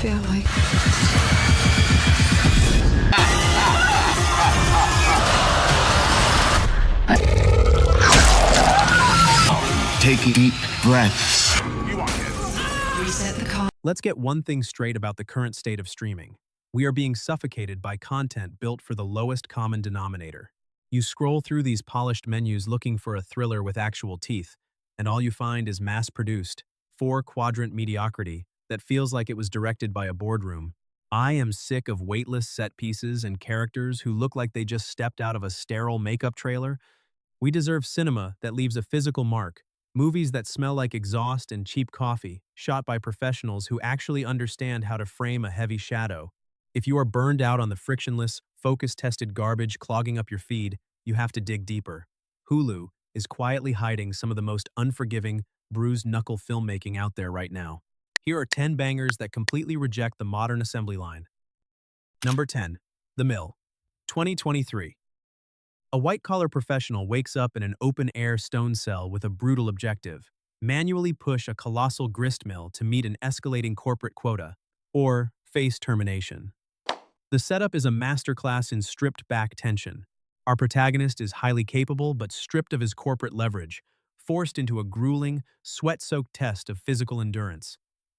feel like Take deep breaths. reset the car. Let's get one thing straight about the current state of streaming. We are being suffocated by content built for the lowest common denominator. You scroll through these polished menus looking for a thriller with actual teeth, and all you find is mass-produced, four-quadrant mediocrity that feels like it was directed by a boardroom. I am sick of weightless set pieces and characters who look like they just stepped out of a sterile makeup trailer. We deserve cinema that leaves a physical mark, movies that smell like exhaust and cheap coffee, shot by professionals who actually understand how to frame a heavy shadow. If you are burned out on the frictionless, focus-tested garbage clogging up your feed, you have to dig deeper. Hulu is quietly hiding some of the most unforgiving, bruised-knuckle filmmaking out there right now. Here are 10 bangers that completely reject the modern assembly line. Number 10. The Mill. 2023. A white-collar professional wakes up in an open-air stone cell with a brutal objective: manually push a colossal grist mill to meet an escalating corporate quota, or face termination. The setup is a masterclass in stripped-back tension. Our protagonist is highly capable but stripped of his corporate leverage, forced into a grueling, sweat-soaked test of physical endurance.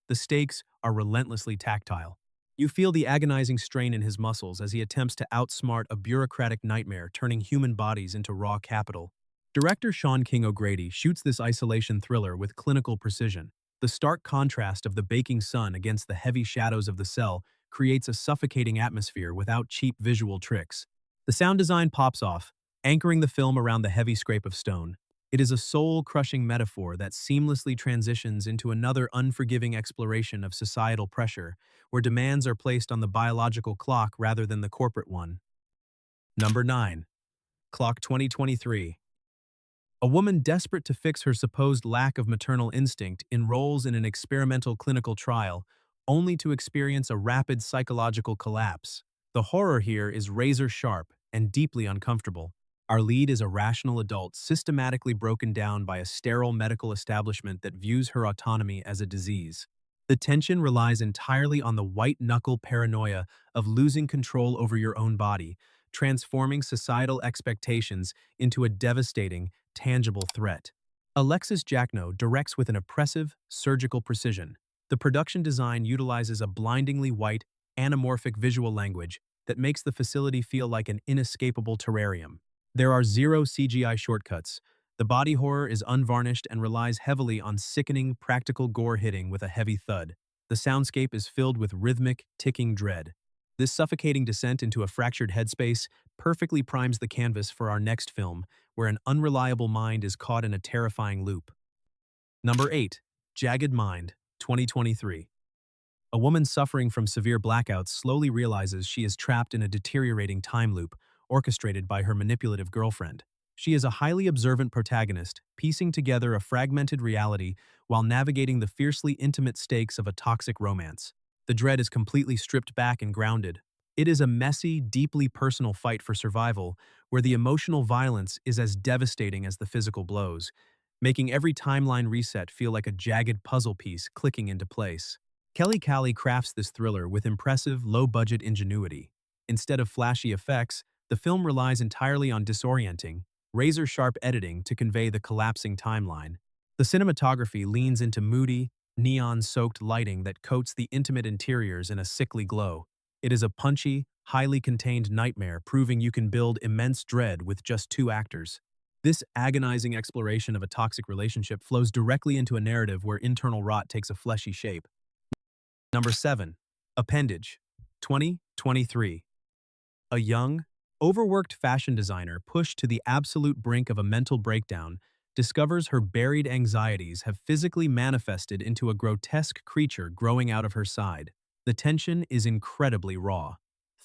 The stakes are relentlessly tactile. You feel the agonizing strain in his muscles as he attempts to outsmart a bureaucratic nightmare turning human bodies into raw capital. Director Sean King O'Grady shoots this isolation thriller with clinical precision. The stark contrast of the baking sun against the heavy shadows of the cell creates a suffocating atmosphere without cheap visual tricks. The sound design pops off, anchoring the film around the heavy scrape of stone. It is a soul-crushing metaphor that seamlessly transitions into another unforgiving exploration of societal pressure, where demands are placed on the biological clock rather than the corporate one. Number 9. Clock 2023. A woman desperate to fix her supposed lack of maternal instinct enrolls in an experimental clinical trial, only to experience a rapid psychological collapse. The horror here is razor-sharp and deeply uncomfortable. Our lead is a rational adult systematically broken down by a sterile medical establishment that views her autonomy as a disease. The tension relies entirely on the white-knuckle paranoia of losing control over your own body, transforming societal expectations into a devastating, tangible threat. Alexis Jackno directs with an oppressive, surgical precision. The production design utilizes a blindingly white, anamorphic visual language that makes the facility feel like an inescapable terrarium. There are zero CGI shortcuts. The body horror is unvarnished and relies heavily on sickening, practical gore hitting with a heavy thud. The soundscape is filled with rhythmic, ticking dread. This suffocating descent into a fractured headspace perfectly primes the canvas for our next film, where an unreliable mind is caught in a terrifying loop. Number 8. Jagged Mind, 2023. A woman suffering from severe blackouts slowly realizes she is trapped in a deteriorating time loop, orchestrated by her manipulative girlfriend. She is a highly observant protagonist, piecing together a fragmented reality while navigating the fiercely intimate stakes of a toxic romance. The dread is completely stripped back and grounded. It is a messy, deeply personal fight for survival, where the emotional violence is as devastating as the physical blows, making every timeline reset feel like a jagged puzzle piece clicking into place. Kelly Callie crafts this thriller with impressive, low-budget ingenuity. Instead of flashy effects, the film relies entirely on disorienting, razor-sharp editing to convey the collapsing timeline. The cinematography leans into moody, neon-soaked lighting that coats the intimate interiors in a sickly glow. It is a punchy, highly contained nightmare, proving you can build immense dread with just 2 actors. This agonizing exploration of a toxic relationship flows directly into a narrative where internal rot takes a fleshy shape. Number 7. Appendage, 2023. A young, overworked fashion designer pushed to the absolute brink of a mental breakdown discovers her buried anxieties have physically manifested into a grotesque creature growing out of her side. The tension is incredibly raw.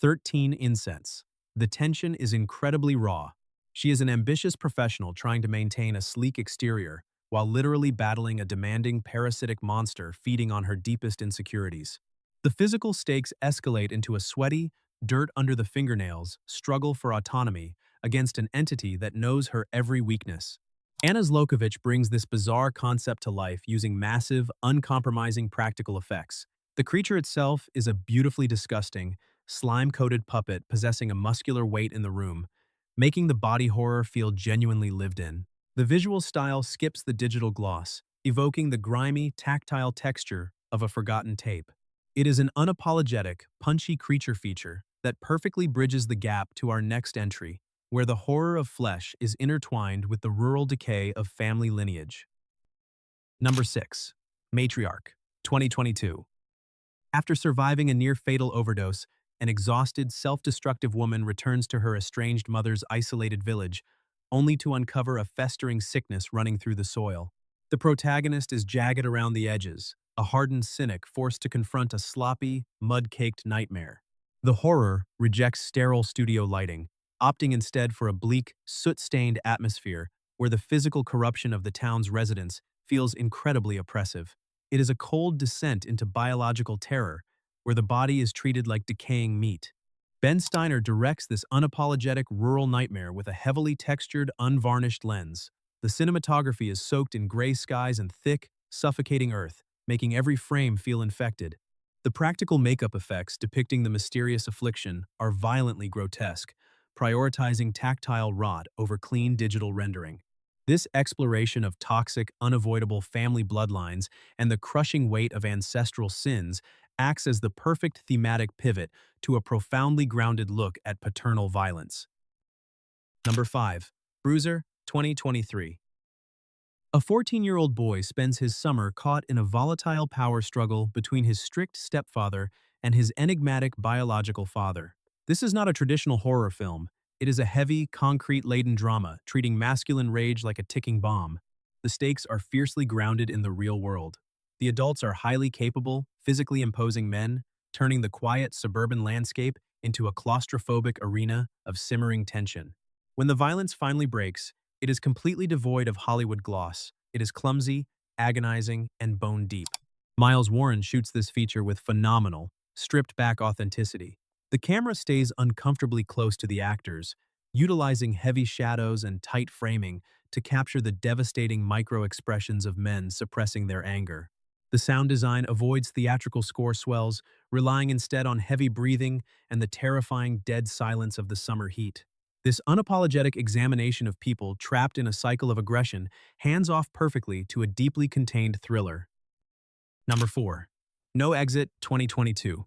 13 Incense. The tension is incredibly raw. She is an ambitious professional trying to maintain a sleek exterior while literally battling a demanding parasitic monster feeding on her deepest insecurities. The physical stakes escalate into a sweaty, dirt under the fingernails struggle for autonomy against an entity that knows her every weakness. Anna Zlokovich brings this bizarre concept to life using massive, uncompromising practical effects. The creature itself is a beautifully disgusting, slime-coated puppet possessing a muscular weight in the room, making the body horror feel genuinely lived in. The visual style skips the digital gloss, evoking the grimy, tactile texture of a forgotten tape. It is an unapologetic, punchy creature feature that perfectly bridges the gap to our next entry, where the horror of flesh is intertwined with the rural decay of family lineage. Number 6. Matriarch, 2022. After surviving a near-fatal overdose, an exhausted, self-destructive woman returns to her estranged mother's isolated village, only to uncover a festering sickness running through the soil. The protagonist is jagged around the edges, a hardened cynic forced to confront a sloppy, mud-caked nightmare. The horror rejects sterile studio lighting, opting instead for a bleak, soot-stained atmosphere where the physical corruption of the town's residents feels incredibly oppressive. It is a cold descent into biological terror, where the body is treated like decaying meat. Ben Steiner directs this unapologetic rural nightmare with a heavily textured, unvarnished lens. The cinematography is soaked in gray skies and thick, suffocating earth, making every frame feel infected. The practical makeup effects depicting the mysterious affliction are violently grotesque, prioritizing tactile rot over clean digital rendering. This exploration of toxic, unavoidable family bloodlines and the crushing weight of ancestral sins acts as the perfect thematic pivot to a profoundly grounded look at paternal violence. Number 5. Bruiser, 2023. A 14-year-old boy spends his summer caught in a volatile power struggle between his strict stepfather and his enigmatic biological father. This is not a traditional horror film. It is a heavy, concrete-laden drama treating masculine rage like a ticking bomb. The stakes are fiercely grounded in the real world. The adults are highly capable, physically imposing men, turning the quiet suburban landscape into a claustrophobic arena of simmering tension. When the violence finally breaks, it is completely devoid of Hollywood gloss. It is clumsy, agonizing, and bone-deep. Miles Warren shoots this feature with phenomenal, stripped-back authenticity. The camera stays uncomfortably close to the actors, utilizing heavy shadows and tight framing to capture the devastating micro-expressions of men suppressing their anger. The sound design avoids theatrical score swells, relying instead on heavy breathing and the terrifying dead silence of the summer heat. This unapologetic examination of people trapped in a cycle of aggression hands off perfectly to a deeply contained thriller. Number 4. No Exit, 2022.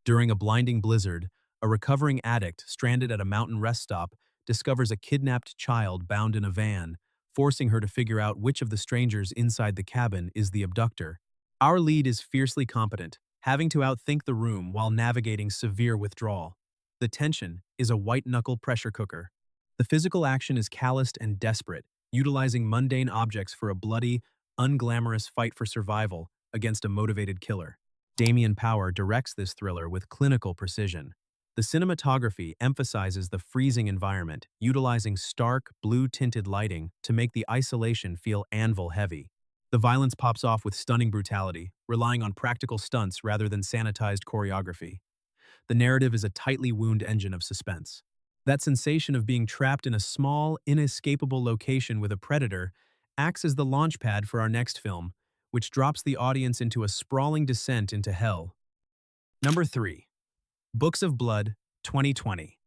During a blinding blizzard, a recovering addict stranded at a mountain rest stop discovers a kidnapped child bound in a van, forcing her to figure out which of the strangers inside the cabin is the abductor. Our lead is fiercely competent, having to outthink the room while navigating severe withdrawal. The tension is a white-knuckle pressure cooker. The physical action is calloused and desperate, utilizing mundane objects for a bloody, unglamorous fight for survival against a motivated killer. Damian Power directs this thriller with clinical precision. The cinematography emphasizes the freezing environment, utilizing stark, blue-tinted lighting to make the isolation feel anvil-heavy. The violence pops off with stunning brutality, relying on practical stunts rather than sanitized choreography. The narrative is a tightly wound engine of suspense. That sensation of being trapped in a small, inescapable location with a predator acts as the launchpad for our next film, which drops the audience into a sprawling descent into hell. Number 3. Books of Blood, 2020.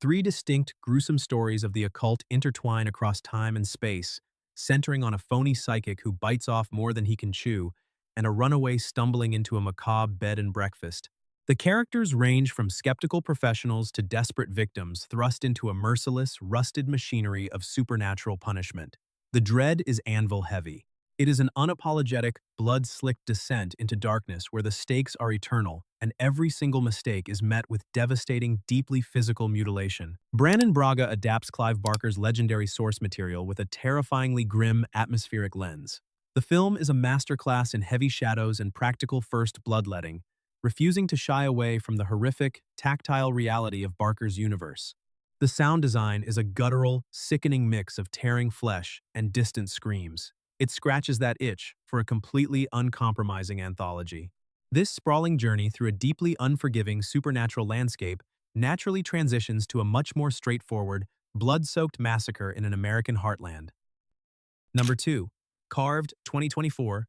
3 distinct, gruesome stories of the occult intertwine across time and space, centering on a phony psychic who bites off more than he can chew and a runaway stumbling into a macabre bed and breakfast. The characters range from skeptical professionals to desperate victims thrust into a merciless, rusted machinery of supernatural punishment. The dread is anvil-heavy. It is an unapologetic, blood-slicked descent into darkness where the stakes are eternal, and every single mistake is met with devastating, deeply physical mutilation. Brannon Braga adapts Clive Barker's legendary source material with a terrifyingly grim, atmospheric lens. The film is a masterclass in heavy shadows and practical first bloodletting, refusing to shy away from the horrific, tactile reality of Barker's universe. The sound design is a guttural, sickening mix of tearing flesh and distant screams. It scratches that itch for a completely uncompromising anthology. This sprawling journey through a deeply unforgiving supernatural landscape naturally transitions to a much more straightforward, blood-soaked massacre in an American heartland. Number 2. Carved, 2024.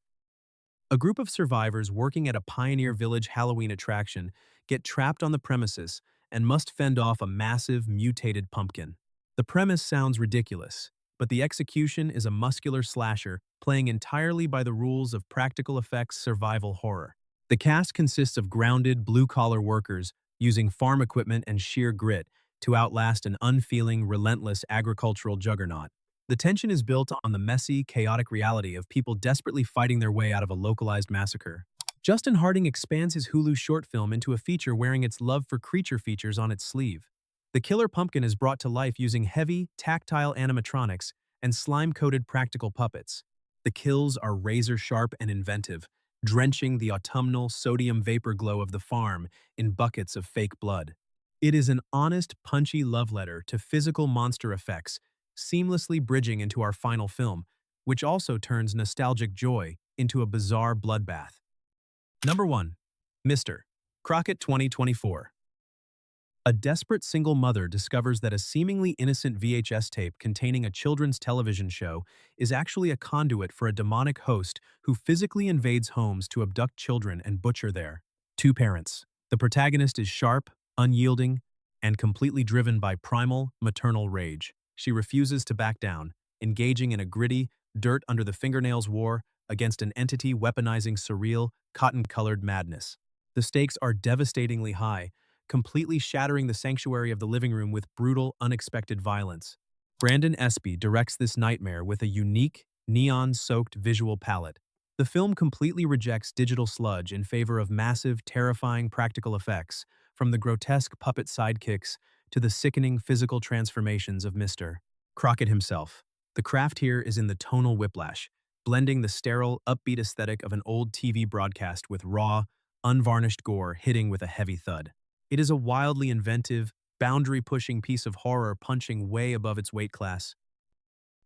A group of survivors working at a Pioneer Village Halloween attraction get trapped on the premises and must fend off a massive, mutated pumpkin. The premise sounds ridiculous, but the execution is a muscular slasher playing entirely by the rules of practical effects survival horror. The cast consists of grounded, blue-collar workers using farm equipment and sheer grit to outlast an unfeeling, relentless agricultural juggernaut. The tension is built on the messy, chaotic reality of people desperately fighting their way out of a localized massacre. Justin Harding expands his Hulu short film into a feature wearing its love for creature features on its sleeve. The killer pumpkin is brought to life using heavy, tactile animatronics and slime-coated practical puppets. The kills are razor-sharp and inventive, drenching the autumnal sodium vapor glow of the farm in buckets of fake blood. It is an honest, punchy love letter to physical monster effects, seamlessly bridging into our final film, which also turns nostalgic joy into a bizarre bloodbath. Number 1. Mr. Crockett 2024. A desperate single mother discovers that a seemingly innocent VHS tape containing a children's television show is actually a conduit for a demonic host who physically invades homes to abduct children and butcher their two parents. The protagonist is sharp, unyielding, and completely driven by primal, maternal rage. She refuses to back down, engaging in a gritty, dirt-under-the-fingernails war against an entity weaponizing surreal, cotton-colored madness. The stakes are devastatingly high, completely shattering the sanctuary of the living room with brutal, unexpected violence. Brandon Espy directs this nightmare with a unique, neon-soaked visual palette. The film completely rejects digital sludge in favor of massive, terrifying practical effects, from the grotesque puppet sidekicks to the sickening physical transformations of Mr. Crockett himself. The craft here is in the tonal whiplash, blending the sterile, upbeat aesthetic of an old TV broadcast with raw, unvarnished gore hitting with a heavy thud. It is a wildly inventive, boundary-pushing piece of horror punching way above its weight class.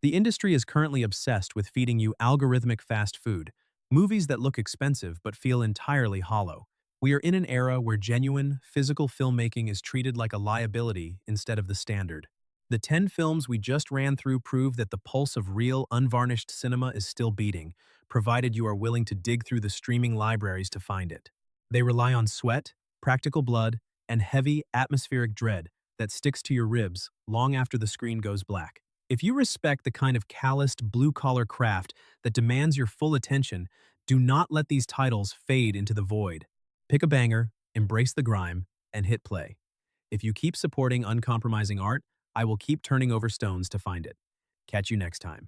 The industry is currently obsessed with feeding you algorithmic fast food, movies that look expensive but feel entirely hollow. We are in an era where genuine, physical filmmaking is treated like a liability instead of the standard. The 10 films we just ran through prove that the pulse of real, unvarnished cinema is still beating, provided you are willing to dig through the streaming libraries to find it. They rely on sweat, practical blood, and heavy, atmospheric dread that sticks to your ribs long after the screen goes black. If you respect the kind of calloused, blue-collar craft that demands your full attention, do not let these titles fade into the void. Pick a banger, embrace the grime, and hit play. If you keep supporting uncompromising art, I will keep turning over stones to find it. Catch you next time.